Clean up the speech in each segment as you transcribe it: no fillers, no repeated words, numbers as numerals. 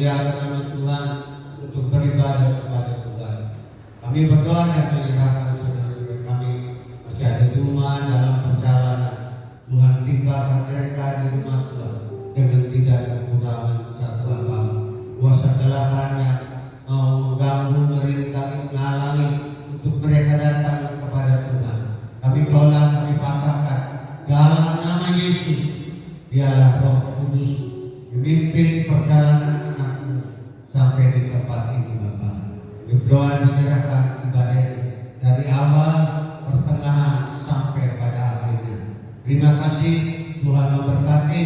memuliakan nama Tuhan, untuk beribadah kepada Tuhan. Kami berdoa dan menyerahkan saudara-saudara kami masih ada di rumah dalam perjalanan. Tuhan tinggalkan mereka di rumah Tuhan dengan tidak kekurangan satu apapun. Kuasa Tuhannya mau mengganggu, merintangi, menghalangi untuk mereka datang kepada Tuhan. Kami tolak, kami patahkan dalam nama Yesus. Biarlah Roh Kudus memimpin perjalanan anakmu sampai di tempat ini, Bapa. Berdoa menyerahkan ibadah ini dari awal, pertengahan sampai pada akhirnya. Terima kasih Tuhan memberkati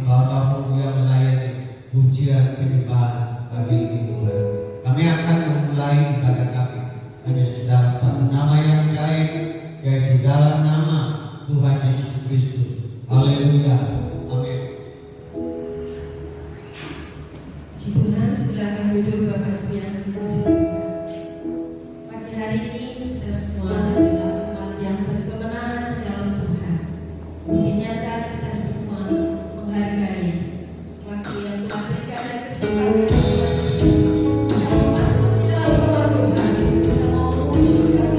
hamba-Mu yang melayani pujian penyembahan bagi Tuhan. Kami akan memulai ibadah kami hanya dalam satu nama yang baik, yaitu dalam nama Tuhan Yesus Kristus. Haleluya. Amin. Puji Tuhan, silakan duduk Bapak Ibu yang dikasihi. Pagi hari ini kita semua adalah umat yang berkemenangan di dalam Tuhan. Ini nyata kita semua menghargai waktu yang Tuhan berikan dan kesempatan masuk di dalam rumah Tuhan. Kita mau memujikan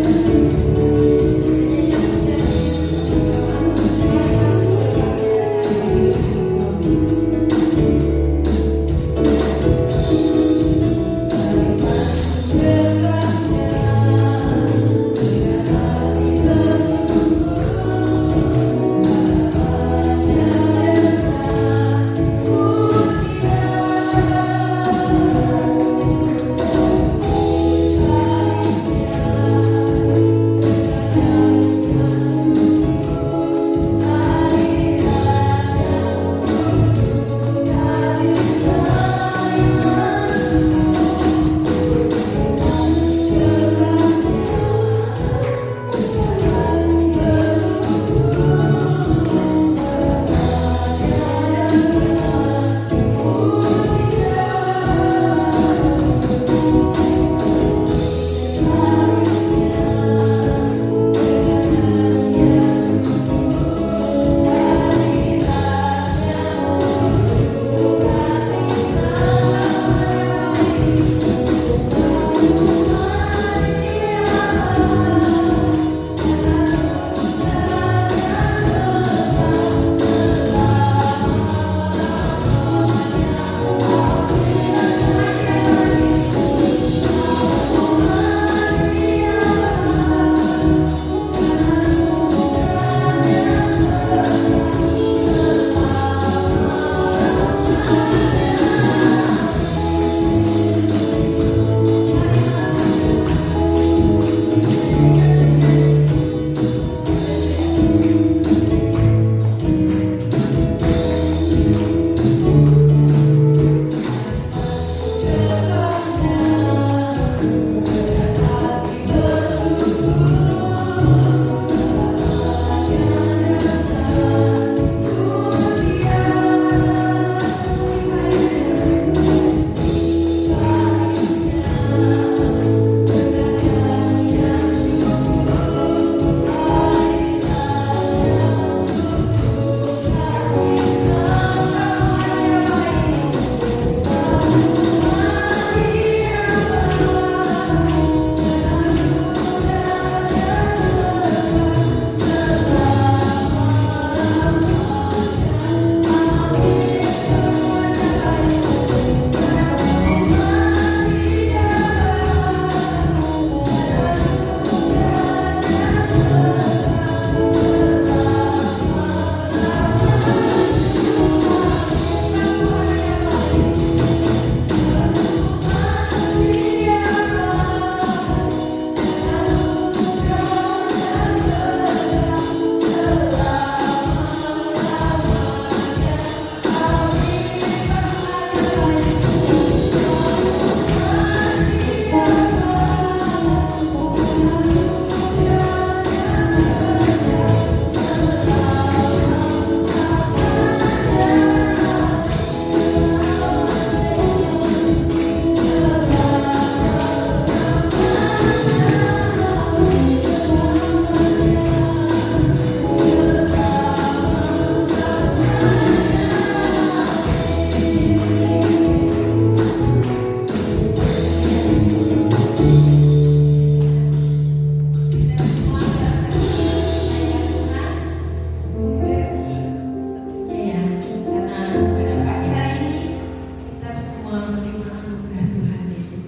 semua menerima anugerah Tuhan itu.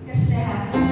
Kesehatan.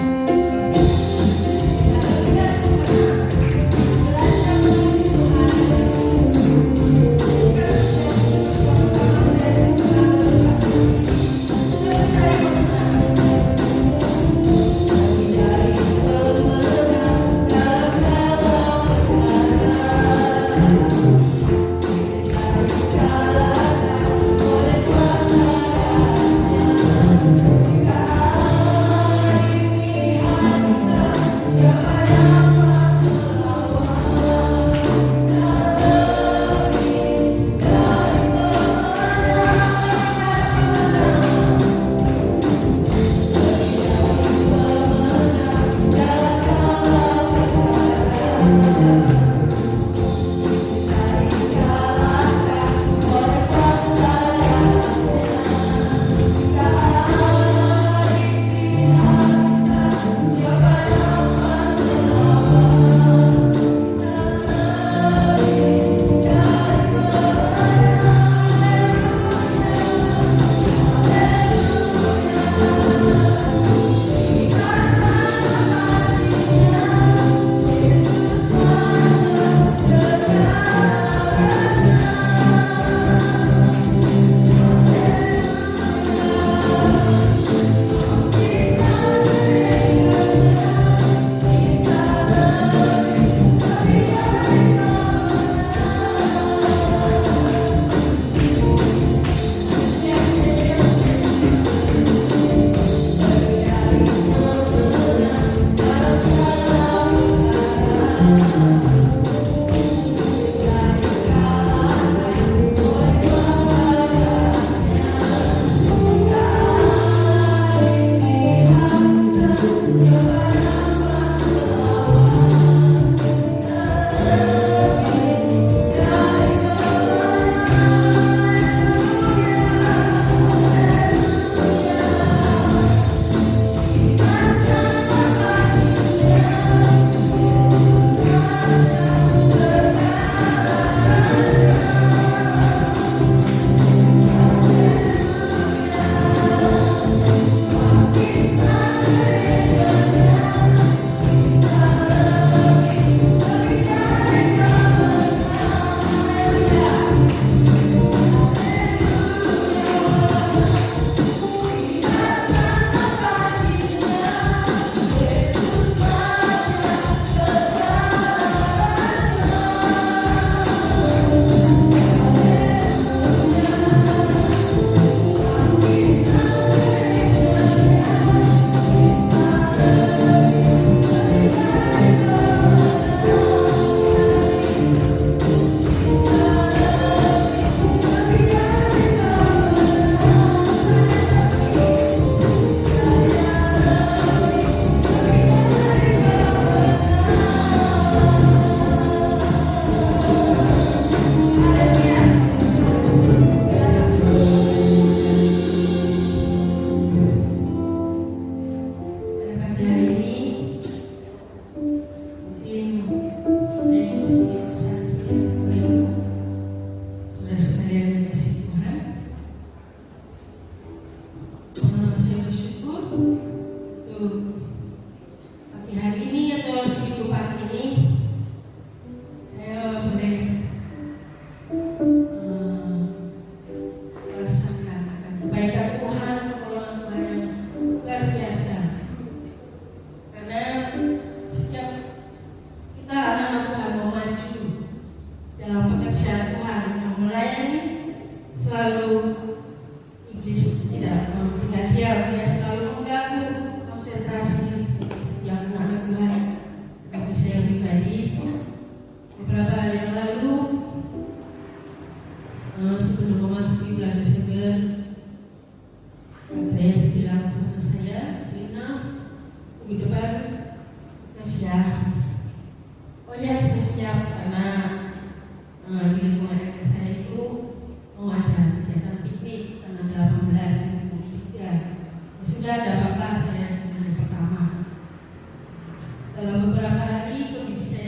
Kalau kita pernah belajar mengisi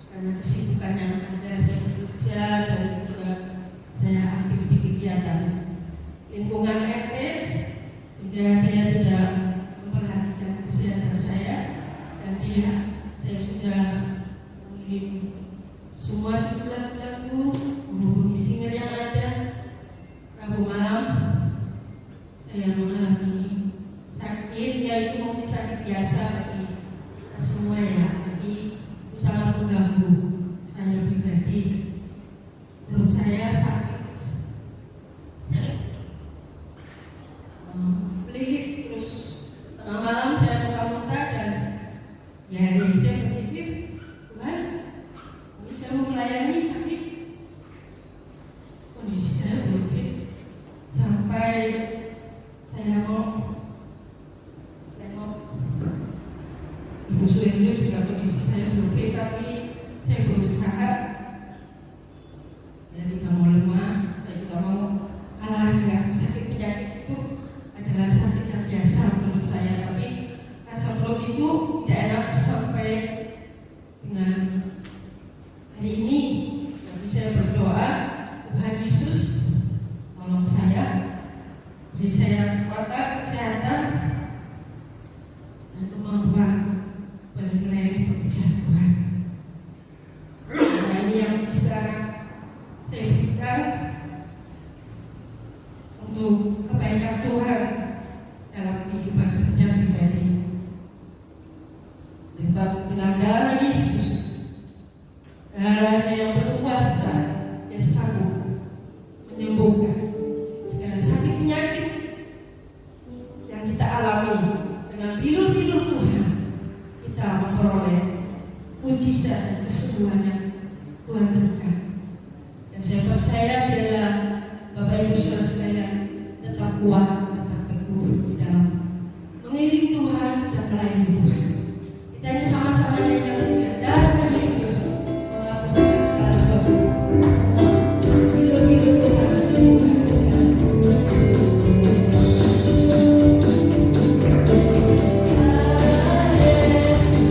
Tuhan Yesus, bukan sama-sama saya juga lingkungan RT yang mengalami sakit, ya itu mungkin sakit biasa bagi kita semua ya, tapi itu sangat mengganggu saya pribadi. Menurut saya sakit melilit, terus tengah malam saya muntah-muntah dan ya saya berpikir, Tuhan, ini saya mau melayani tapi kondisi saya belum fit. Sampai saya mau tengok Ibu Suendro juga kondisi saya belum fit, tapi saya berusaha. Saya tidak mau lemah, saya tidak mau kalah dengan sakit. Penyakit itu adalah sakit yang biasa menurut saya, tapi rasa perut itu tidak enak sampai dengan hari ini. Tapi saya berdoa, Tuhan Yesus tolong saya, beri saya kekuatan, kesehatan, dan kemampuan pada melayani pekerjaan Tuhan. Nah, ini yang bisa saya berikan untuk kebaikan Tuhan dalam kehidupan saya pribadi. Dengan darah Yesus, darah yang berkuasa, yang sanggup menyembuhkan segala sakit penyakit yang kita alami. Dengan bilur-bilur Tuhan, kita memperoleh mujizat dan kesembuhan yang Tuhan berikan. Dan saya percaya bila Bapak Ibu Saudara sekalian tetap kuat, tetap teguh di dalam mengiring Tuhan dan melayani Tuhan. Kita ini sama-sama nyanyikan darah Yesus menghapuskan segala dosa, semua bilur-bilur Tuhan menyembuhkan segala sakit. Yes.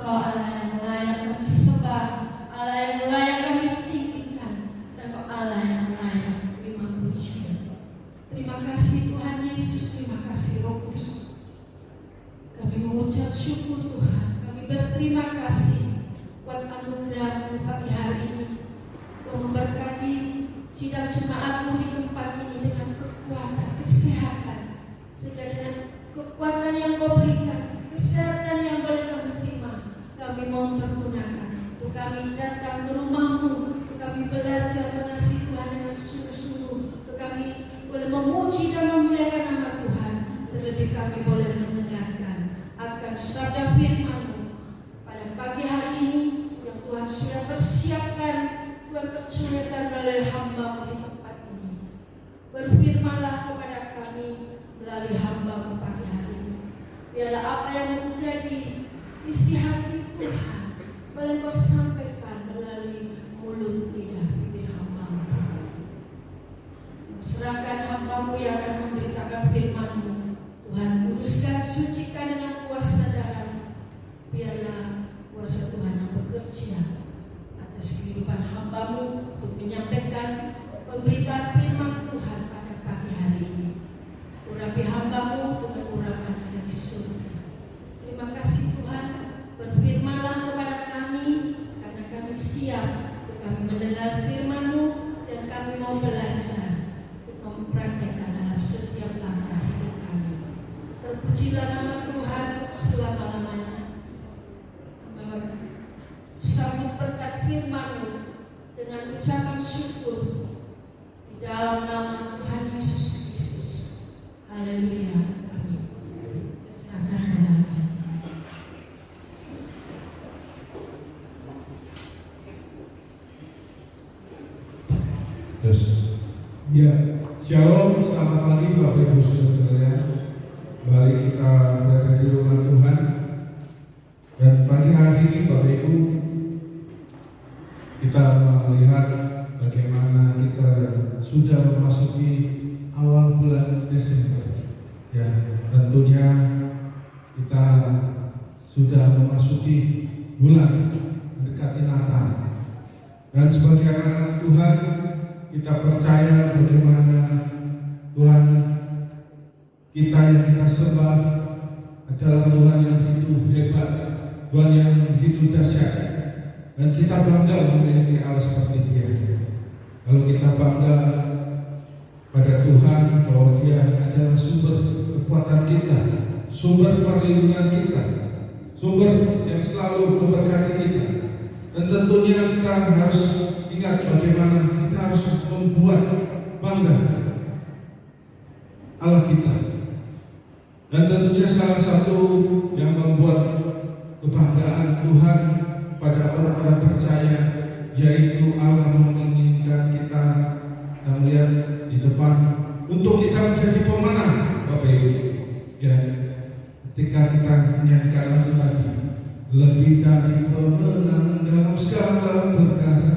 Engkau Allah yang layak kami sembah, Allah yang layak kami tinggikan, dan Engkau Allah yang layak terima pujian. Terima kasih Tuhan Yesus, terima kasih Roh Kudus. Kami mengucap syukur Tuhan, kami berterima kasih buat anugerah-Mu pagi hari ini. Kau memberkati sidang jemaat-Mu di tempat ini dengan kekuatan, kesehatan, sehingga dengan kekuatan yang Kau berikan, kesehatan yang boleh kami terima, kami mau pergunakan untuk kami datang ke rumah-Mu, untuk kami belajar mengasihi Tuhan dengan sungguh-sungguh, untuk kami boleh memuji dan memuliakan nama Tuhan. Terlebih kami boleh mendengarkan akan sabda firman-Mu pada pagi hari ini yang Tuhan sudah persiapkan, Tuhan percayakan melalui hamba-Mu di tempat ini. Berfirmanlah kepada kami melalui hamba-Mu pagi hari ini. Biarlah apa yang menjadi isi hati Tuhan boleh Kau sampaikan melalui mulut lidah bibir hamba-Mu pagi hari ini. Serahkan hamba-Mu yang akan memberitakan firman-Mu. Tuhan kuduskan, sucikan dengan kuasa darah-Mu. Biarlah kuasa Tuhan yang bekerja atas kehidupan hamba-Mu untuk menyampaikan pemberitaan firman Tuhan pada pagi hari ini. Urapi hamba-Mu dengan urapan dari surga. Terima kasih Tuhan, berfirmanlah kepada kami, karena kami siap untuk kami mendengar firman-Mu dan kami mau belajar untuk mempraktekkan dalam setiap langkah hidup kami. Terpujilah nama Tuhan selama-lamanya. Sambut berkat firman-Mu dengan ucapan syukur di dalam nama Tuhan Yesus Kristus. Haleluya. Amin. Saya serahkan kepada-Nya. Terus, ya, shalom, selamat pagi Bapak Ibu Saudara. Kembali kita berada di rumah Tuhan. Dan pagi hari ini Bapak Ibu, kita melihat bagaimana kita sudah memasuki awal bulan Desember. Ya, tentunya kita sudah memasuki bulan mendekati Natal. Dan sebagai anak Tuhan, kita percaya bagaimana Tuhan kita yang kita sembah adalah Tuhan yang begitu hebat, Tuhan yang begitu dahsyat, dan kita bangga memiliki Allah seperti Dia. Kalau kita bangga pada Tuhan bahwa Dia adalah sumber kekuatan kita, sumber perlindungan kita, sumber yang selalu memberkati kita. Dan tentunya kita harus ingat bagaimana kita harus membuat bangga Allah kita. Dan tentunya salah satu yang membuat kebanggaan Tuhan pada orang-orang percaya, yaitu Allah menginginkan kita melihat di depan untuk kita menjadi pemenang, Bapak Ibu. Ya, ketika kita menyanyikan lagu tadi, lebih dari pemenang dalam segala perkara.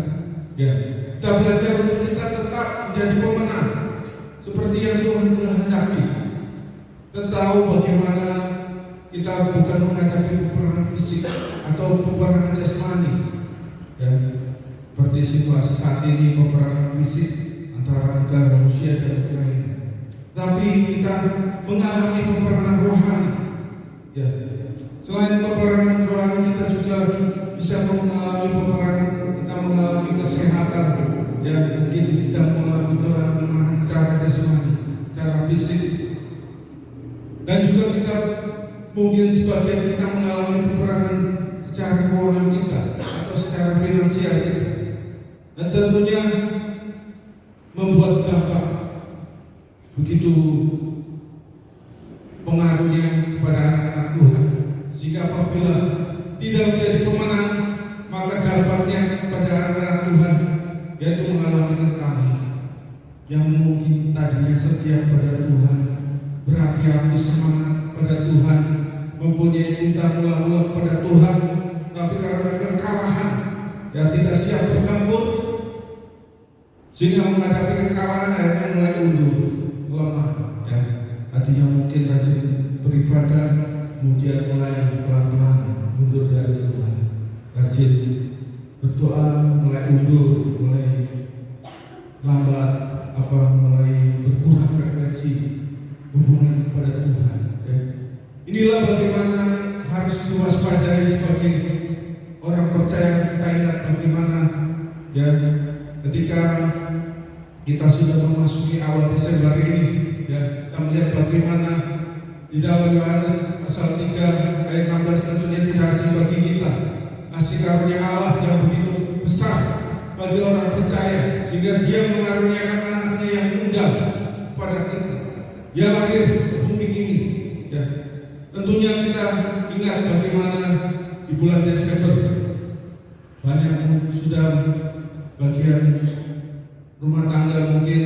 Ya, kita belajar untuk kita tetap menjadi pemenang seperti yang Tuhan kehendaki. Kita tahu bagaimana kita bukan menghadapi peperangan fisik atau peperangan jasmani. Dan seperti situasi saat ini, peperangan fisik antara negara Rusia dan Ukraina. Tapi kita mengalami peperangan rohani. Ya, selain peperangan rohani, kita juga bisa mengalami peperangan. Kita mengalami kesehatan. Ya, mungkin sedang mengalami kelemahan secara jasmani, secara fisik. Dan juga kita mungkin sebagian kita mengalami peperangan secara keuangan kita atau secara finansial kita. Dan tentunya membuat dampak begitu pengaruhnya kepada anak-anak Tuhan. Sehingga apabila tidak menjadi pemenang, maka dampaknya kepada anak-anak Tuhan yaitu mengalami kekalahan. Yang mungkin tadinya setia pada Tuhan, berapi-api semangat pada Tuhan, mempunyai cinta mula-mula pada Tuhan, tapi karena kekalahan dan tidak siap bertempur, sehingga menghadapi kekalahan akhirnya mulai undur, lemah. Ya, tadinya mungkin rajin beribadah, kemudian mulai pelan-pelan mundur dari Tuhan. rajin berdoa, mulai undur, mulai lambat, mulai berkurang frekuensi hubungan kepada Tuhan. Ya. Inilah bagaimana harus diwaspadai sebagai orang percaya. Kita ingat bagaimana ya ketika kita sudah memasuki awal Desember ini, ya kita melihat bagaimana di dalam Yohanes pasal 3 ayat 16 tentunya tidak asing bagi kita kasih karunia Allah yang begitu besar bagi orang percaya sehingga Dia mengaruniakan anaknya yang tunggal kepada kita. Dia lahir ke bumi ini. Ya. Tentunya kita ingat bagaimana di bulan Desember banyak sudah bagian rumah tangga mungkin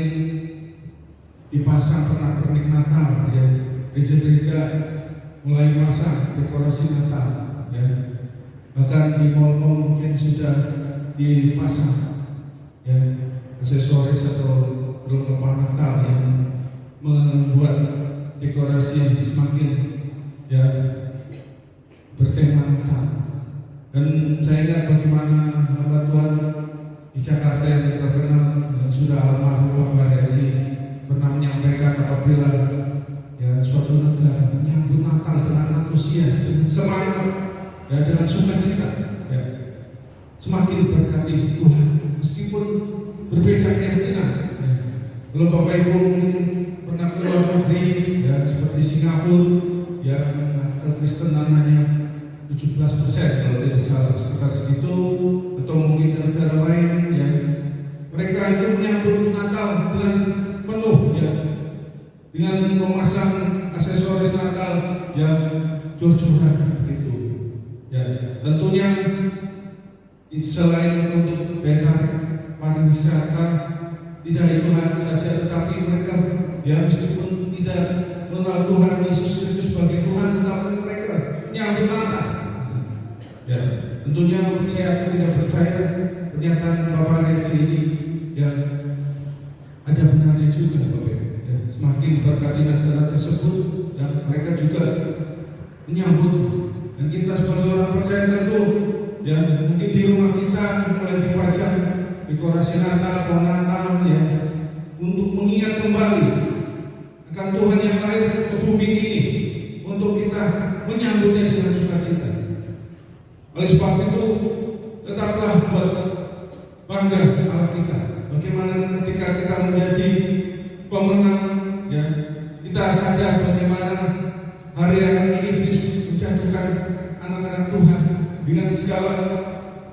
dipasang pernak-pernik Natal, ya. Gereja-gereja mulai memasang dekorasi Natal, ya. Bahkan di mal-mal mungkin sudah dipasang, ya, aksesoris atau perlengkapan Natal yang membuat dekorasi semakin ya bertema Natal. Dan saya ingat bagaimana hamba Tuhan di Jakarta yang terkenal yang sudah almarhum Pak Haji pernah menyampaikan apabila ya suatu negara menyambut Natal dengan antusias, dengan semangat, ya dengan sukacita, ya semakin berkati Tuhan meskipun berbeda keyakinan. Ya. Kalau Bapak Ibu mungkin pernah ke luar negeri, ya seperti Singapura, ya kekristenan hanya 17% kalau tidak salah, sekitar segitu, atau mungkin ke negara lain, ya mereka itu menyambut Natal dengan penuh, ya dengan memasang aksesoris Natal yang jor-joran begitu, ya tentunya selain untuk daya pariwisata tidak itu saja, tetapi mereka ya meskipun tidak mengenal Tuhan Yesus Kristus sebagai Tuhan, tetapi mereka nyambut Natal. Ya, tentunya saya tidak percaya pernyataan Bapak Haji ini, ya ada benarnya juga, Bapak. Ya, semakin berkati negara tersebut, ya mereka juga menyambut. Dan kita sebagai orang percaya tentu, ya mungkin di rumah kita mulai dipajang dekorasi Natal, pohon Natal, ya untuk mengingat kembali akan Tuhan yang lahir ke bumi ini, untuk kita menyambutnya dengan sukacita. Oleh sebab itu, tetaplah buat bangga Allah kita. Bagaimana ketika kita menjadi pemenang, ya kita sadar bagaimana hari-hari ini iblis menjatuhkan anak-anak Tuhan dengan segala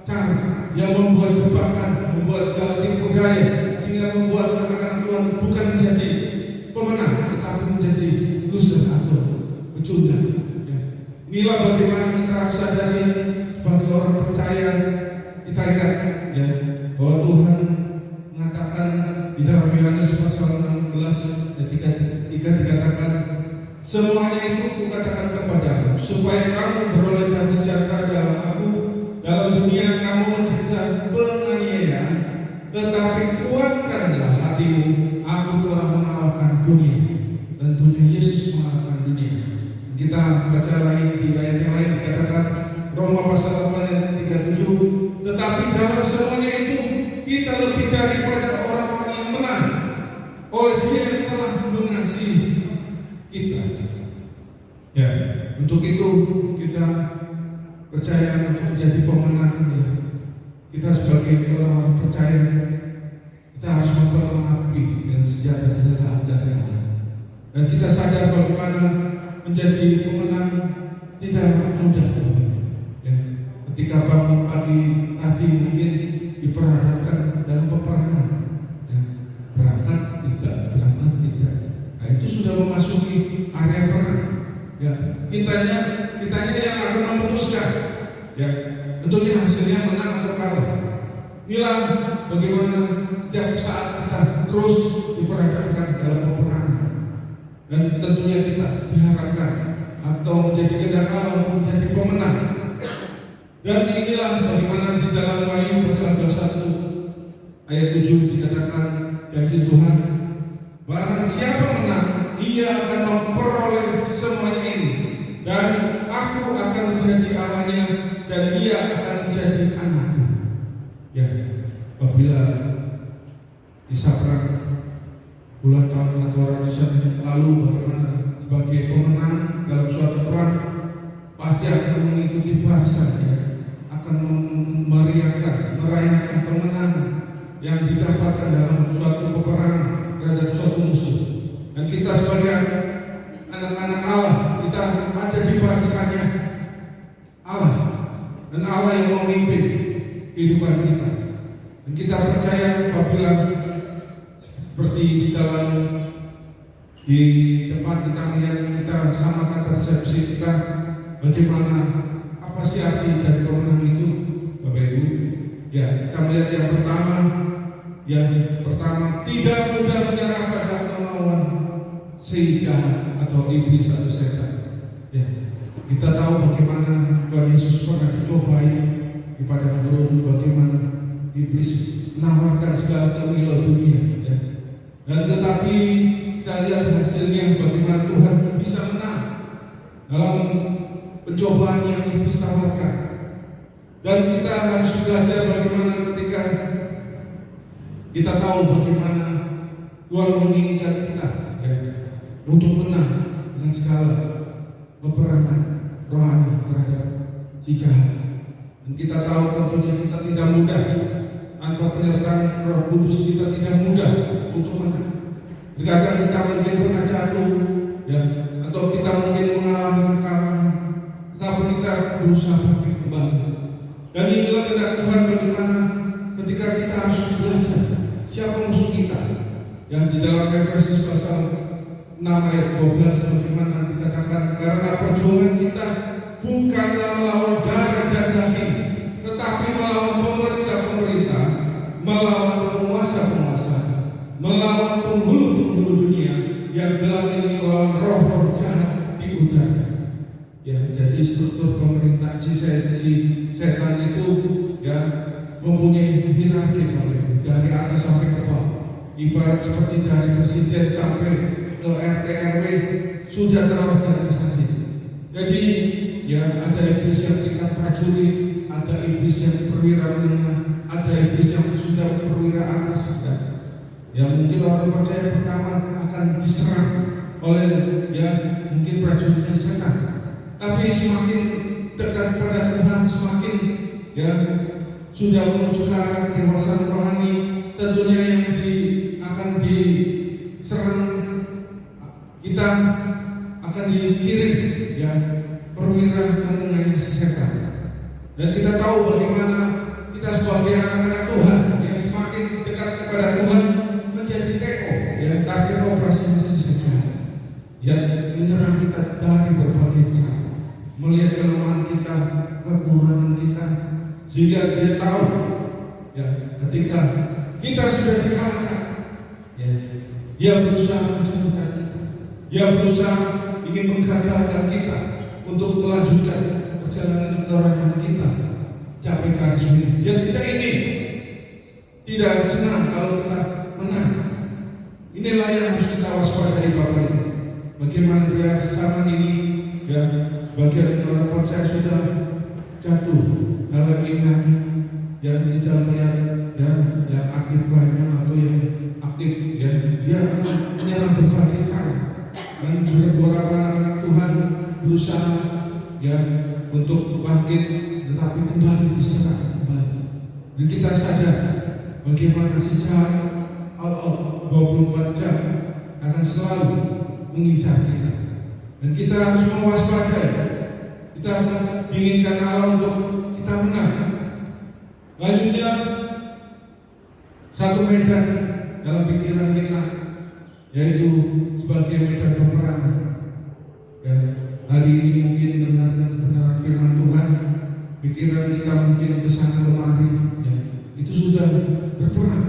cara yang membuat jebakan, membuat segala tipu daya, sehingga membuat anak-anak Tuhan bukan menjadi pemenang, tetapi menjadi loser atau pecundang. Ya. Inilah bagaimana kita harus sadari sebagai orang percaya. Kita ingat ya bahwa Tuhan mengatakan di dalam Yohanes pasal 16 ayat 3 dikatakan, semuanya itu kukatakan kepadamu supaya kamu beroleh damai sejahtera dalam aku. Dalam dunia kamu menderita penganiayaan, tetapi kuatkanlah hatimu, aku telah mengalahkan dunia. Dan dunia Yesus mengalahkan dunia. Kita baca lain di ayat yang lain dikatakan Roma pasal 8 ayat 37, tetapi dalam semuanya itu kita lebih daripada orang-orang yang menang oleh Dia yang telah mengasihi kita. Ya, untuk itu kita percaya untuk menjadi pemenang. Ya. Kita sebagai orang-orang percaya, kita harus memperlengkapi dengan senjata-senjata dari Allah. Dan kita sadar bagaimana menjadi pemenang tidaklah mudah. Ya. Ketika bangun pagi tadi mungkin diperhadapkan dalam peperangan, ya. Berangkat tidak. Nah, itu sudah memasuki area perang. Ya, kitanya yang akan memutuskan. Ya, tentunya hasilnya menang atau kalah. Inilah bagaimana setiap saat kita terus diperhadapkan dalam peperangan. Dan tentunya kita diharapkan atau menjadi kehendak Allah menjadi pemenang. Dan inilah bagaimana di dalam Wahyu pasal 21 ayat 7 dikatakan janji Tuhan, barang siapa menang, ia akan memperoleh semuanya ini, dan aku akan menjadi Allahnya, dan ia akan menjadi anakku. Ya, apabila disaprak bulan tahun atau ratusan yang lalu bagaimana sebagai pemenang dalam suatu perang pasti akan mengikuti barisan, ya, akan merayakan kemenangan yang didapatkan dalam suatu peperangan terhadap suatu musuh. Dan kita sebagai anak-anak Allah, kita ada di barisannya Allah, dan Allah yang memimpin kehidupan kita. Dan kita percaya apabila seperti di tempat kita melihat, kita samakan persepsi kita bagaimana, apa sih arti dari pemenang itu, Bapak Ibu? Ya, kita melihat yang pertama tidak mudah menyerah pada kemauan si jahat atau iblis atau setan. Ya, kita tahu bagaimana Tuhan Yesus pernah dicobai di padang gurun, bagaimana iblis menawarkan segala kemewahan dunia. Ya. Dan tetapi kita lihat hasilnya bagaimana Tuhan bisa menang dalam pencobaan yang iblis tawarkan. Dan kita harus belajar bagaimana ketika kita tahu bagaimana Tuhan menginginkan kita, ya, untuk menang dengan segala peperangan rohani terhadap si jahat. Dan kita tahu tentunya kita tidak mudah, tanpa penyertaan Roh Kudus kita tidak mudah untuk menang. Terkadang kita mungkin pernah jatuh, ya, atau kita mungkin mengalami kekalahan, tetapi kita berusaha bangkit kembali. Dan inilah kehendak Tuhan bagaimana ketika kita harus belajar siapa musuh kita. Yang di dalam Efesus pasal 6 ayat 12 bagaimana dikatakan, karena perjuangan kita bukanlah melawan darah dan daging, tetapi melawan pemerintah-pemerintah, melawan penguasa-penguasa, melawan penghulu-penghulu dunia yang gelap ini, melawan roh-roh jahat di udara. Ya, jadi struktur pemerintahan si setan itu, ya, mempunyai hierarki dari atas sampai ke bawah. Ibarat seperti dari presiden sampai ke RT RW sudah terorganisasi. Jadi, ya, ada iblis yang tingkat prajurit, ada iblis yang perwira menengah, ada iblis yang sudah perwira atas. Ya, mungkin orang percaya pertama akan diserang oleh, ya, mungkin prajuritnya setan. Tapi semakin dekat pada Tuhan, semakin, ya, sudah menuju ke arah kedewasaan rohani, tentunya yang akan diserang kita akan dikirim, ya, perwira mengenai setan. Dan kita tahu bagaimana kita sebagai anak-anak Tuhan yang semakin dekat kepada Tuhan menjadi TO, ya, target operasi setan yang menyerang kita dari berbagai cara, melihat kelemahan kita, kekurangan kita, sehingga dia tahu, ya, ketika kita sudah dikalahkan, ya, dia berusaha menjatuhkan kita, dia berusaha ingin menggagalkan kita untuk melanjutkan perjalanan kerohanian kita capai garis finish. Dia tidak ingin, tidak senang kalau kita menang. Inilah yang harus kita waspadai, Bapak Ibu. Bagaimana dia zaman ini, ya, bagian orang percaya sudah jatuh dalam imannya, ya, tidak melihat, ya, yang aktif banyak atau yang aktif, ya, dia menyerang berbagai cara. Dan beberapa anak-anak Tuhan berusaha, ya, untuk bangkit, tetapi kembali diserang kembali. Dan kita sadar bagaimana secara Allah 24 jam akan selalu mengincar kita. Dan kita harus mewaspadai. Kita diinginkan Allah untuk kita menang. Selanjutnya, satu medan dalam pikiran kita, yaitu sebagai medan peperangan. Ya, hari ini mungkin mendengarkan kebenaran firman Tuhan, pikiran kita mungkin kesana kemari, ya, itu sudah berperang,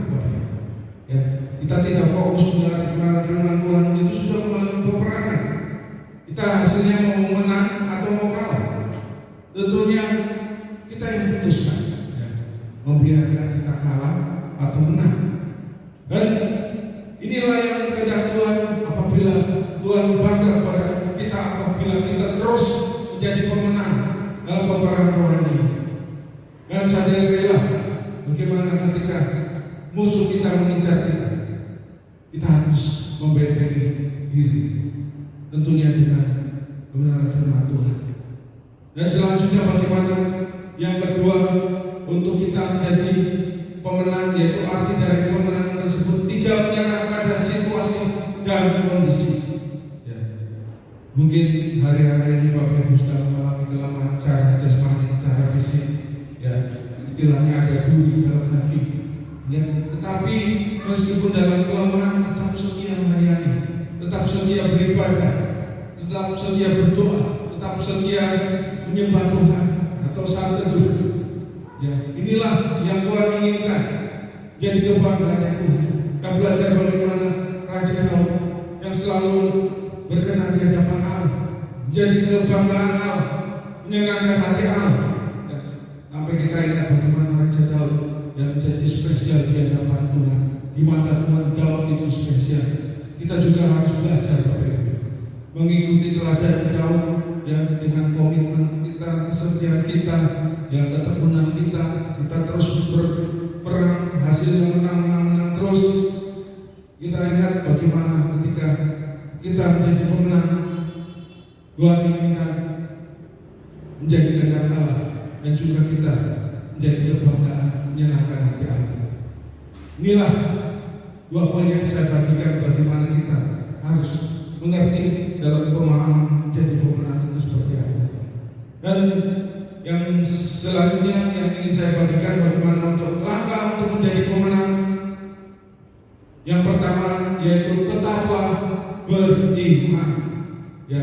ya. Kita tidak fokus dengan kebenaran firman Tuhan, itu sudah mengalami peperangan. Kita hasilnya mau menang atau mau kalah, tentunya kita yang memutuskan, ya, membiarkan kita kalah atau menang. Dan inilah yang kehendak Tuhan apabila Tuhan bangga pada kita, apabila kita terus menjadi pemenang dalam peperangan rohani. musuh kita mengincar kita, kita harus membentengi diri, tentunya dengan kebenaran firman Tuhan. Dan selanjutnya bagaimana? Yang kedua, untuk kita menjadi pemenang, yaitu arti dari pemenang tersebut tidak menyerah pada situasi dan kondisi. Ya. Mungkin hari-hari ini Bapak Ibu sedang mengalami kelemahan secara jasmani, secara fisik, ya, istilahnya ada duri dalam daging. Ya. Tetapi meskipun dalam kelemahan tetap setia melayani, tetap setia beribadah, tetap setia berdoa, tetap setia menyembah Tuhan atau saat teduh. Ya, inilah yang Tuhan inginkan. Jadi kebanggaan Tuhan. Kita belajar bagaimana Raja Daud yang selalu berkenan di hadapan Allah, menjadi kebanggaan Allah, menyenangkan hati Allah. Ya, sampai kita ingat bagaimana Raja Daud yang menjadi spesial di hadapan Tuhan. Di mata Tuhan Daud itu spesial. Kita juga harus belajar Bapak Ibu, mengikuti teladan Daud yang dengan komitmen kita, kesetiaan kita, yang ketekunan kita terus berperang, hasilnya menang terus. Kita ingat bagaimana ketika kita menjadi pemenang, Tuhan inginkan menjadi kehendak Allah, dan juga kita menjadi kebanggaan, menyenangkan hati Allah. Inilah dua poin yang saya bagikan, bagaimana kita harus mengerti dalam pemahaman menjadi pemenang itu seperti apa. Dan yang selanjutnya yang ingin saya bagikan bagaimana untuk langkah untuk menjadi pemenang. Yang pertama yaitu tetaplah beriman. Ya,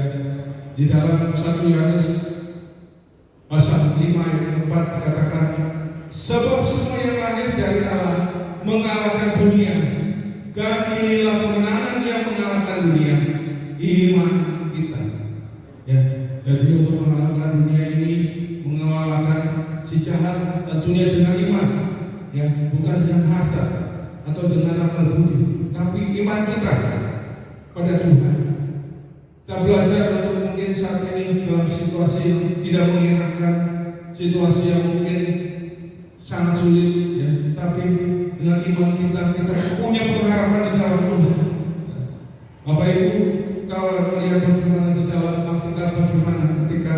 di dalam 1 Yohanes pasal 5 ayat 4 dikatakan, sebab semua yang lahir dari Allah mengalahkan dunia, dan inilah kemenangan yang mengalahkan dunia, iman kita. Ya, jadi untuk mengalahkan dunia ini, mengalahkan si jahat, tentunya dengan iman, ya, bukan dengan harta atau dengan akal budi, tapi iman kita pada Tuhan. Kita belajar untuk mungkin saat ini dalam situasi yang tidak menyenangkan, situasi yang mungkin sangat sulit, ya, tapi dengan iman kita punya pengharapan di dalam Tuhan. Bapak Ibu, kalau melihat bagaimana di dalam Alkitab, bagaimana ketika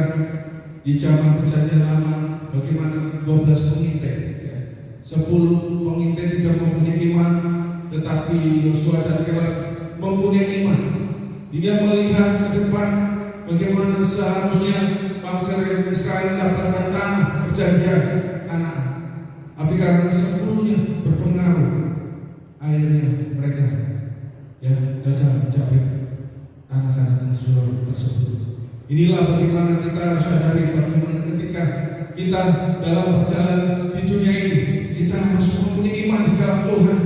di zaman perjanjian lama, bagaimana 12 pengintai, ya, 10 pengintai tidak mempunyai iman, tetapi Yosua dan Caleb mempunyai iman. Dia melihat ke depan bagaimana seharusnya bangsa Israel mendapatkan tanah perjanjian Kanaan. Tapi karena 10-nya berpengaruh, akhirnya mereka, ya, gagal mencapai tanah-tanah tersebut. Inilah bagaimana kita harus sadari bagaimana ketika kita dalam perjalanan di dunia ini, kita harus mempunyai iman di dalam Tuhan.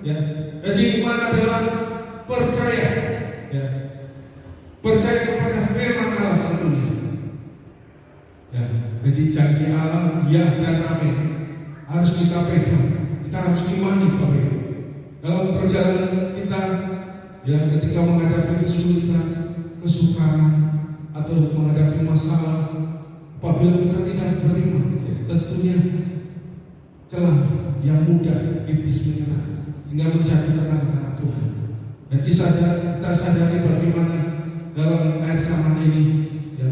Ya, jadi iman adalah percaya, ya, percaya kepada firman Allah tentunya. Ya, jadi janji Allah ya dan amin harus kita pegang, kita harus imani Bapak Ibu. Dalam perjalanan kita, ya, ketika menghadapi kesulitan, kesukaran, atau menghadapi masalah, apabila kita tidak beriman, ya, tentunya celah yang mudah iblis menyerang sehingga menjatuhkan anak Tuhan. Dan kita sadari bagaimana dalam air zaman ini, ya,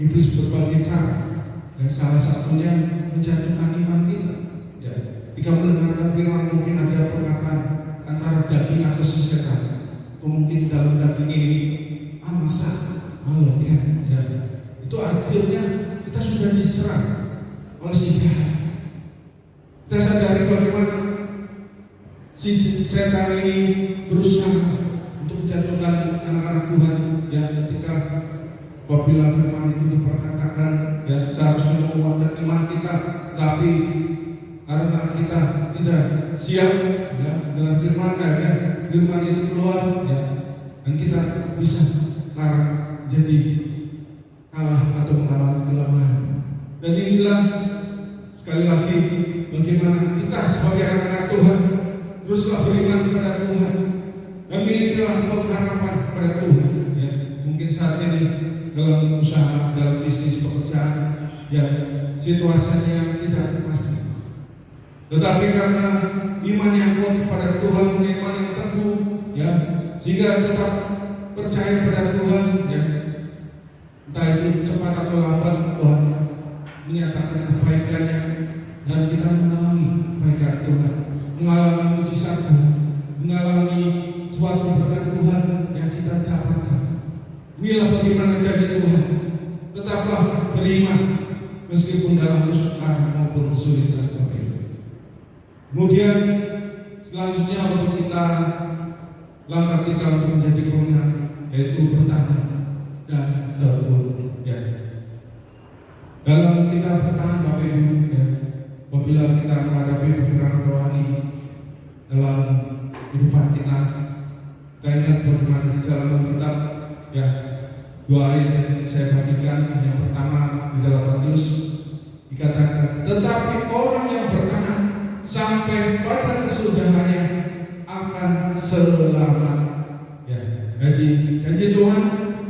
iblis berbagai cara, dan salah satunya menjatuhkan iman kita. Ya, ketika mendengarkan firman mungkin ada perkataan antara daging atau sesekan, atau mungkin dalam daging ini masa kan, ya, itu akhirnya kita sudah diserang oleh si jahat. Kita sadari bagaimana si setan ini berusaha untuk menjatuhkan anak-anak Tuhan. Ya, ketika apabila firman itu diperkatakan, ya, seharusnya menguatkan iman kita, tapi karena kita tidak siap, ya, dengan firman, ya, firman itu keluar, ya, dan kita bisa jadi kalah atau mengalami kelemahan. Dan inilah sekali lagi bagaimana kita sebagai anak-anak Tuhan teruslah beriman kepada Tuhan dan milikilah pengharapan kepada Tuhan. Ya, mungkin saat ini dalam usaha, dalam bisnis, pekerjaan, ya, situasinya tidak pasti. Tetapi karena iman yang kuat kepada Tuhan, iman yang teguh, ya, sehingga tetap percaya pada Tuhan, ya. Entah itu cepat atau lambat Tuhan menyatakan kebaikannya dan kita mengalami kebaikan Tuhan, mengalami mujizat Tuhan, mengalami suatu berkat Tuhan yang kita dapatkan. Inilah bagaimana jadi Tuhan. Tetaplah beriman meskipun dalam kesukaran maupun kesulitan. Kemudian selanjutnya untuk kita, langkah kita untuk menjadi pemenang yaitu bertahan dan tekun, ya. Dalam kita bertahan Bapak Ibu, ya, apabila kita menghadapi peperangan rohani dalam kehidupan kita ingat bagaimana di dalam Alkitab, ya, dua ayat yang saya bagikan. Yang pertama di dalam Matius dikatakan, tetapi orang yang bertahan sampai pada kesudahannya akan selamat. Ya, jadi janji Tuhan,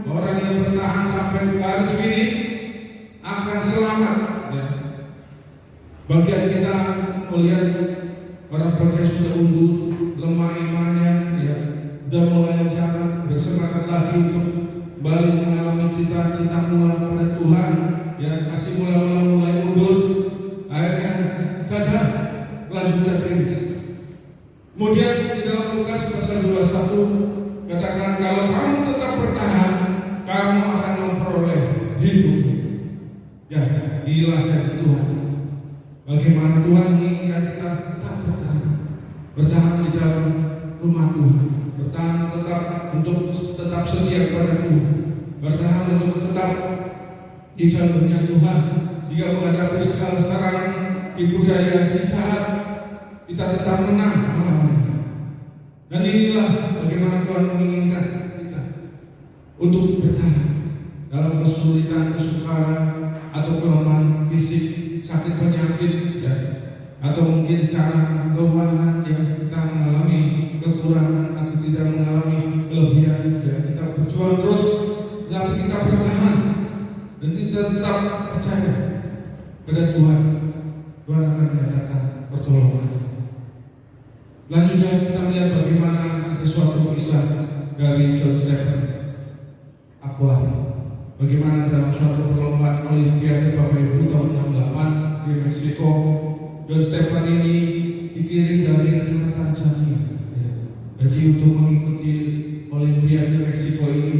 orang yang bertahan sampai garis finish akan selamat. Ya. Bagian kita melihat orang percaya sudah undur, lemah imannya, ya, sudah mulai jalan, bersemangat lagi untuk balik mengalami cita-cita mula pada Tuhan, ya, kasih mulai undur, akhirnya gagal melanjutkan finish. Kemudian di dalam Lukas pasal 21 katakan, kalau kamu tetap bertahan, kamu akan memperoleh hidup. Ya, inilah janji Tuhan. Bagaimana Tuhan menginginkan kita tetap bertahan di dalam rumah Tuhan, bertahan tetap untuk tetap setia kepada Tuhan, bertahan untuk tetap di jalurnya Tuhan, jika menghadapi segala serangan tipu daya si jahat, kita tetap menang melawannya. Dan inilah bagaimana Tuhan menginginkan kita untuk bertahan dalam kesulitan, kesukaran, atau kelemahan fisik, sakit penyakit, ya, atau mungkin cara keuangan yang kita mengalami kekurangan atau tidak mengalami kelebihan, ya, kita berjuang terus, tapi kita bertahan dan kita tetap percaya pada Tuhan. Tuhan akan menyatakan pertolongan. Selanjutnya kita melihat bagaimana ada suatu kisah dari John Stephen Aquari. Bagaimana dalam suatu perlombaan Olimpiade Bapak Ibu tahun 68 di Meksiko, John Stephen ini dikirim dari negara Tanzania, ya. Jadi untuk mengikuti Olimpiade Meksiko ini,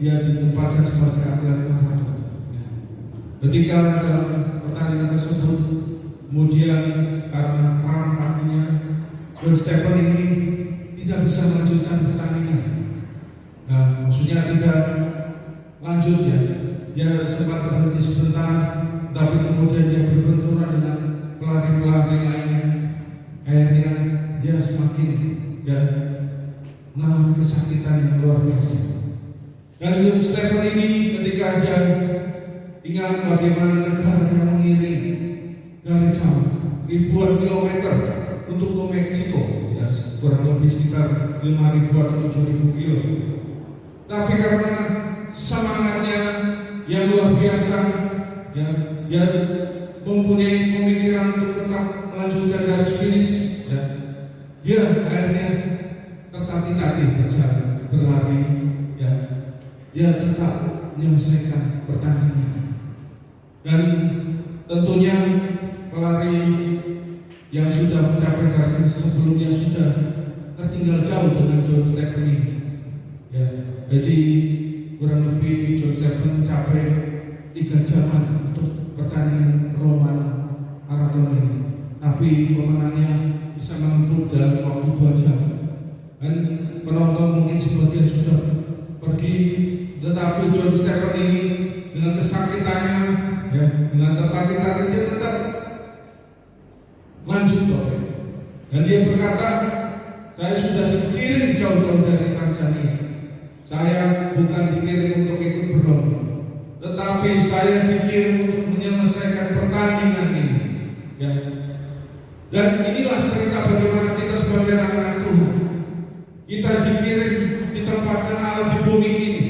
dia ditempatkan sebagai atlet maraton, ya. Ketika dalam pertandingan tersebut, kemudian karena kram kakinya, John Stephen ini tidak bisa melanjutkan pertandingan. Nah, maksudnya tidak lanjut, ya. Dia sempat berhenti sebentar, tapi kemudian dia berbenturan dengan pelari-pelari lainnya. Akhirnya dia semakin, ya, mengalami kesakitan yang luar biasa. Dan John Stephen ini ketika dia ingat bagaimana negara yang mengiring dari jauh ribuan kilometer untuk ke Meksiko, ya, kurang lebih sekitar 5.000 atau 7.000 kilo. Tapi karena semangatnya yang luar biasa, ya, dia mempunyai pemikiran untuk tetap melanjutkan garis finish, ya. Dia akhirnya tertatih-tatih berjalan, berlari, ya. Dia tetap menyelesaikan pertandingan. Dan tentunya pelari yang sudah mencapai garis sebelumnya sudah tertinggal jauh dengan John Stephen ini, ya. Jadi kurang lebih John Stephen mencapai 3 jaman untuk pertandingan Roman maraton ini, tapi pemenangnya bisa menempuh dalam waktu 2 jam. Dan penonton mungkin sebagian sudah pergi, tetapi John Stephen ini dengan kesakitannya, ya, dengan tertatih-tatih, dia tetap lanjut, Bapak. Dan dia berkata, saya sudah dikirim jauh-jauh dari Tanzania. Saya bukan dikirim untuk ikut berlomba, tetapi saya dikirim untuk menyelesaikan pertandingan ini, ya. Dan inilah cerita bagaimana kita sebagai anak-anak Tuhan. Kita dikirim, ditempatkan Allah di bumi ini,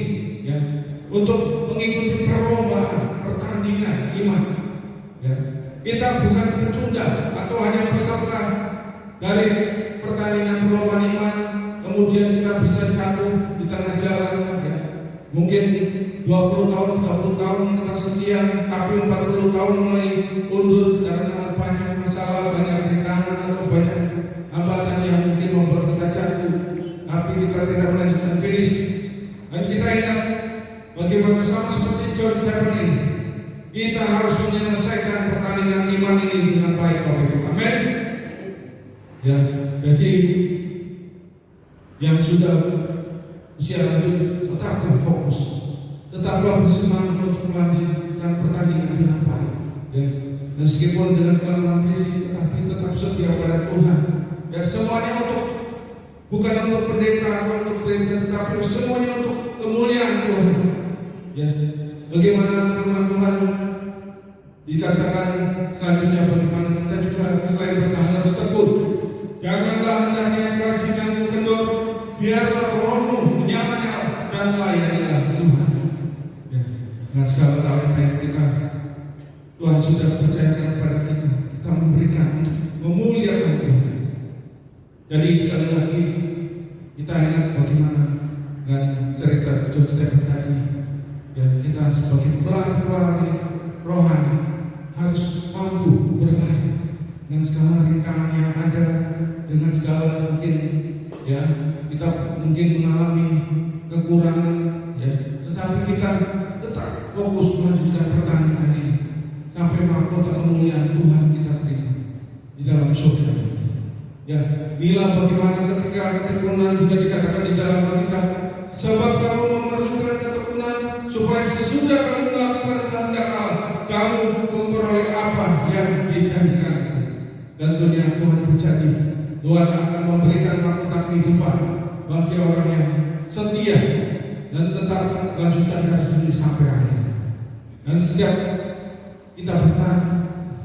ya, untuk mengikuti perlombaan, pertandingan iman, ya. Kita bukan pecunda atau hanya peserta dari pertandingan perlombaan iman, kemudian kita bisa jatuh di tengah jalan, ya. Mungkin 20 tahun, 30 tahun kita setia, tapi 40 tahun mulai undur karena banyak masalah, banyak rintangan atau banyak hambatan yang mungkin membuat kita jatuh, tapi kita tidak melanjutkan finish. Dan kita ingat bagaimana sama seperti John Stephen ini, kita harus menyelesaikan pertandingan iman ini dengan baik, Bapak Ibu. Amin. Ya, jadi yang sudah usia lanjut tetaplah fokus, tetaplah bersemangat untuk melanjutkan pertandingan dengan baik. Ya, meskipun dengan kelemahan fisik, tetapi tetap setia pada Tuhan. Ya, semuanya bukan untuk pendeta atau untuk gereja, tetapi semuanya untuk kemuliaan Tuhan. Ya, bagaimana firman Tuhan dikatakan selanjutnya, bagaimana kita juga selain bertahan harus tekun. Janganlah hendaknya kerajin yang kendor, biarlah rohmu menyamai dan layanilah Tuhan. Ya, dengan segala talenta yang kita Tuhan sudah percayakan kepada kita, kita memberikan untuk memuliakan Tuhan. Jadi sekali lagi kita ingat bagaimana dengan cerita John Stephen tadi. Ya, kita sebagai pelari rohani harus mampu berlari dengan segala rintangan yang ada, dengan segala mungkin, ya, kita mungkin mengalami kekurangan, ya, tetapi kita tetap fokus melanjutkan pertandingan ini sampai mahkota kemuliaan Tuhan kita terima di dalam surga. Ya, inilah bagaimana ketika ketekunan juga dikatakan di dalam Alkitab, sebab kamu memerlukan ketekunan supaya sesudah kamu melakukan kehendak Allah, kamu memperoleh apa yang dijanjikan. Dan dunia Tuhan berjanji, Tuhan akan memberikan mahkota kehidupan bagi orang yang setia dan tetap melanjutkan garis ini sampai akhir. Dan setiap kita bertahan,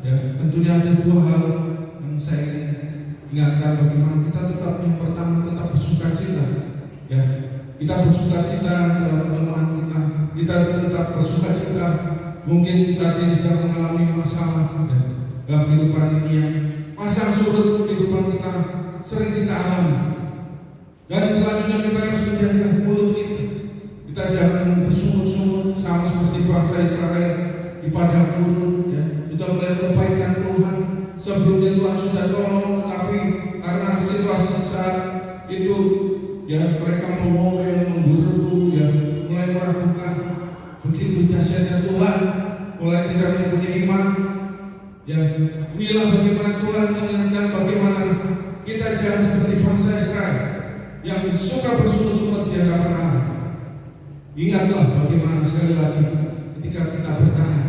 ya, tentunya ada dua hal yang saya ingatkan, bagaimana kita tetap, yang pertama tetap bersukacita, ya, kita bersukacita dalam kelemahan kita tetap bersukacita. Mungkin saat ini sedang mengalami masalah, ya, dalam kehidupan ini yang pasang surut kehidupan kita sering kita alami. Dan selanjutnya kita harus menjaga mulut kita. Kita jangan bersungut-sungut sama seperti bangsa Israel di padang gurun, ya, sudah mulai kebaikan Tuhan sebelumnya Tuhan sudah tolong, tetapi karena situasi saat itu, ya, mereka mengomel, menggerutu, ya, mulai meragukan begitu dahsyatnya Tuhan, mulai tidak mempunyai iman. Ya, inilah bagaimana Tuhan mengingatkan bagaimana kita jangan seperti bangsa Israel yang suka bersungut-sungut di hadapan Allah. Ingatlah bagaimana sekali lagi ketika kita bertahan,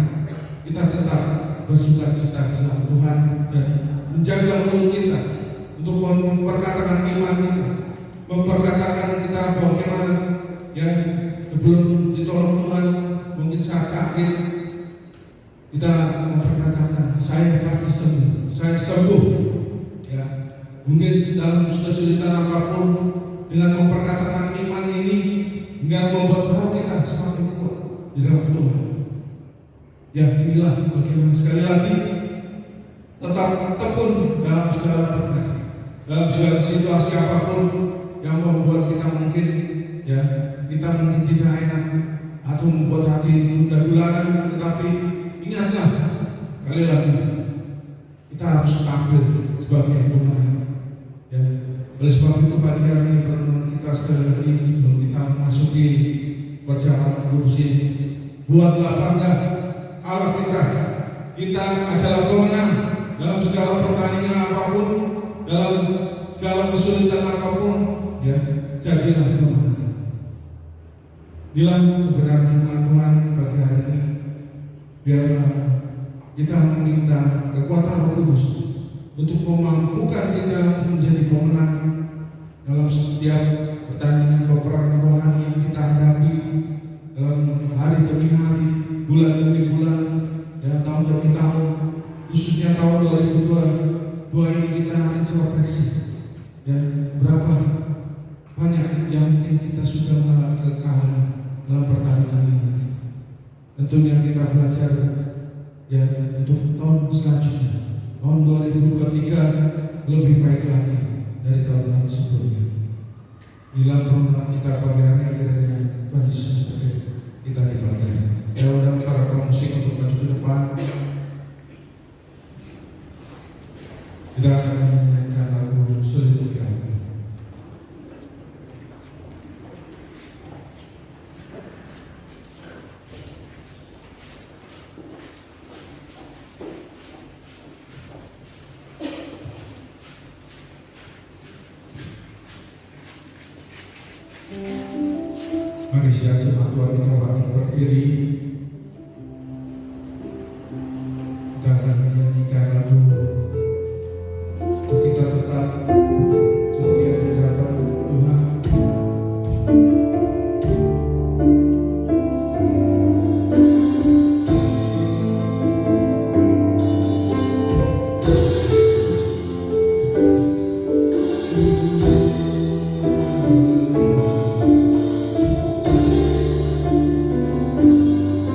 kita tetap bersukacita di dalam Tuhan dan menjaga mulut kita untuk memperkatakan iman kita, memperkatakan kita bagaimana, ya, sebelum ditolong Tuhan, mungkin saat sakit kita memperkatakan, saya pasti sembuh, saya sembuh, ya. Mungkin dalam kesulitan apapun, dengan memperkatakan iman ini hingga membuat roh kita semakin kuat di dalam Tuhan. Ya, inilah bagaimana sekali lagi tetap tekun dalam segala perkara, dalam segala situasi apapun yang membuat kita mungkin, ya, kita mungkin tidak enak atau membuat hati tunda gulanan, tetapi ingatlah sekali lagi kita harus tampil sebagai pemenang. Ya, oleh sebab itu pagi hari ini pertemuan kita sekali lagi sebelum kita memasuki perjalanan kudus ini, buatlah bangga Allah kita. Kita adalah pemenang dalam segala pertandingan apapun, dalam segala kesulitan apapun, ya, jadilah pemenang. Inilah kebenaran firman Tuhan pagi hari ini. Biarlah kita meminta kekuatan Roh Kudus untuk memampukan kita untuk menjadi pemenang dalam setiap pertandingan peperangan rohani yang kita hadapi dalam hari demi hari, bulan demi bulan, dan tahun demi tahun. Khususnya tahun 2022 ini kita introspeksi, ya, berapa banyak yang mungkin kita sudah mengalami kekalahan dalam pertandingan ini. Tentunya kita belajar, ya, untuk tahun selanjutnya, tahun 2023 lebih baik lagi dari tahun-tahun sebelumnya. Bila permohonan kita pagi hari kiranya Tuhan Yesus memberkati kita di pagi hari. Ya undang para pemusik untuk maju ke depan. Kita akan menyanyikan lagu Seliput Kau. Mari siap jemaat Tuhan kita bangkit berdiri. Kita akan menyanyikan lagu untuk kita tetap setia di hadapan Tuhan. Ku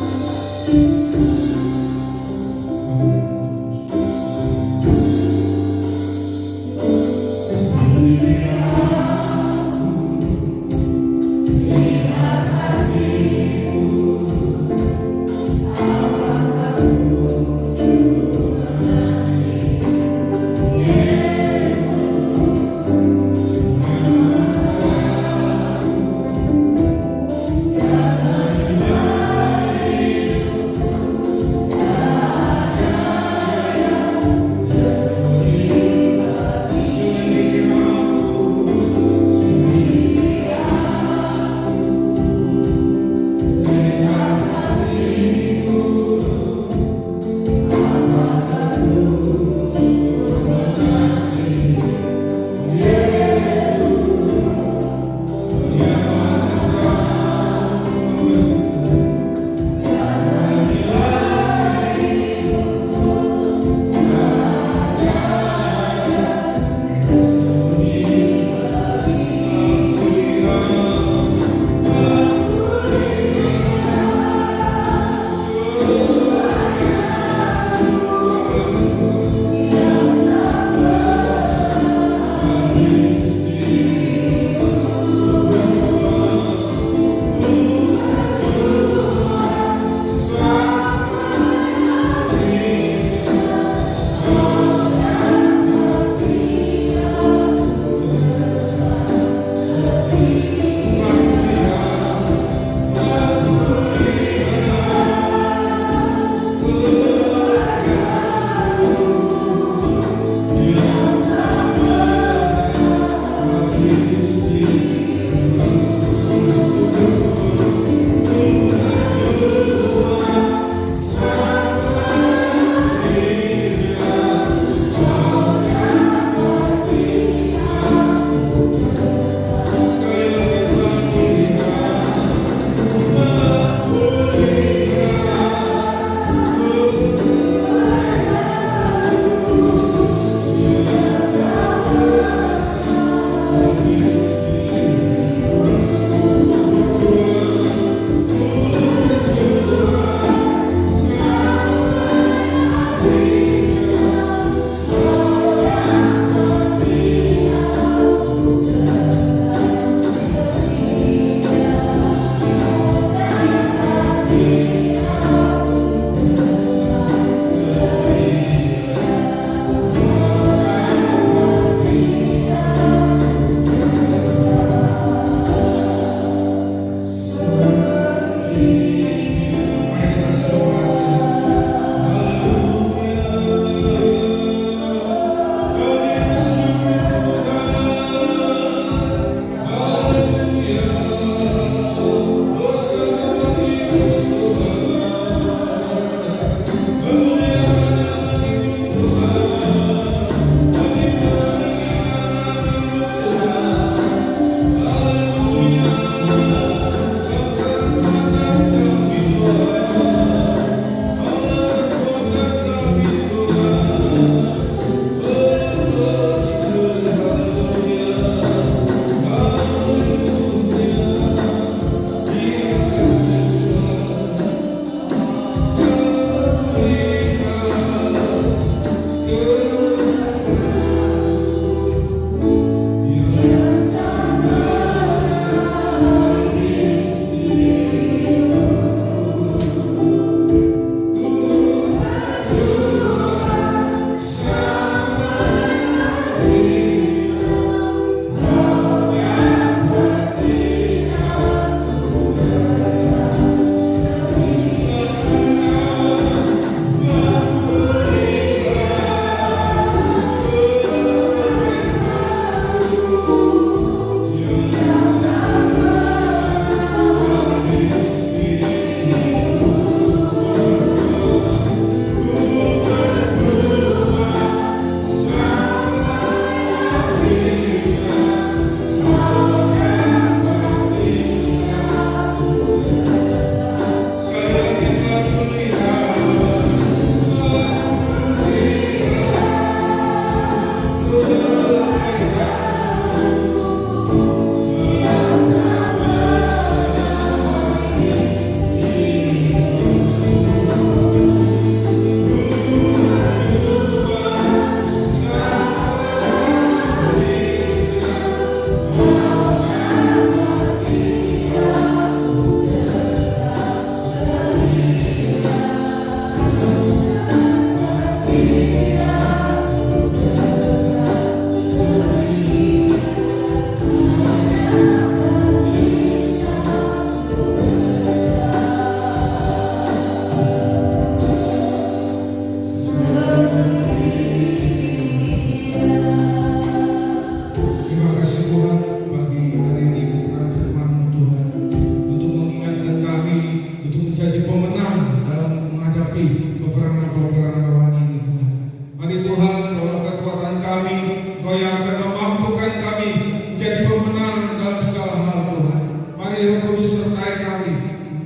kami. Engkau yang akan memampukan kami menjadi pemenang dalam segala hal Tuhan. Mari Roh Kudus sertai kami,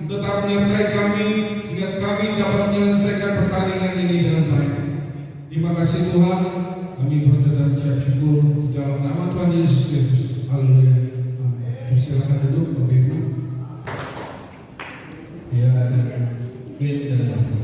tetap menyertai kami sehingga kami dapat menyelesaikan pertandingan ini dengan baik. Terima kasih Tuhan. Kami berdoa dan siap syukur di dalam nama Tuhan Yesus Kristus. Haleluya. Amin. Silakan duduk Bapak Ibu. Ya, Queen dan Martin.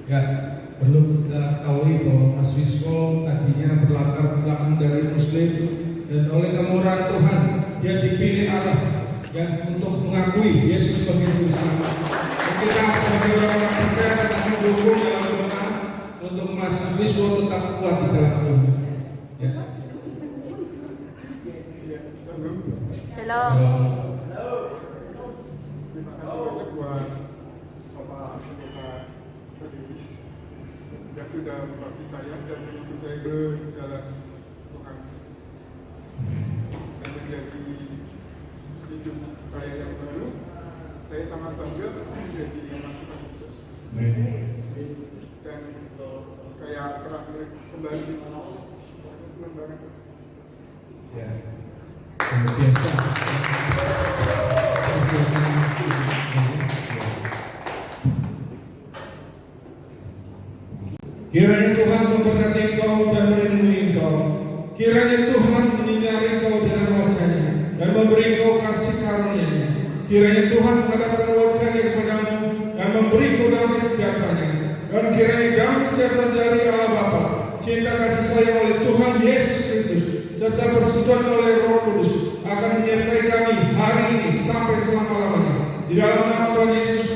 Ya, perlu kita ketahui bahwa Mas Wiswo tadinya berlatar belakang dari Muslim, dan oleh kemurahan Tuhan dia dipilih Allah ya untuk mengakui Yesus sebagai Juru Selamat. Dan kita sebagai orang-orang percaya akan mendukung dalam doa untuk Mas Wiswo tetap kuat di dalam Tuhan. Ya. Shalom. Terima kasih banyak buat Bapak Anggota Devis yang sudah membaptis saya dan menuntun saya ke jalan Tuhan Yesus dan menjadi hidup saya yang baru. Saya sangat bangga menjadi anak Tuhan Yesus dan kayak pernah kembali di mana. Senang banget. Ya. Biasa. Kiranya Tuhan memberkati engkau dan melindungi saya oleh Tuhan Yesus Kristus serta persekutuan oleh Roh Kudus akan menyertai kami hari ini sampai selama-lamanya. Di dalam nama Tuhan Yesus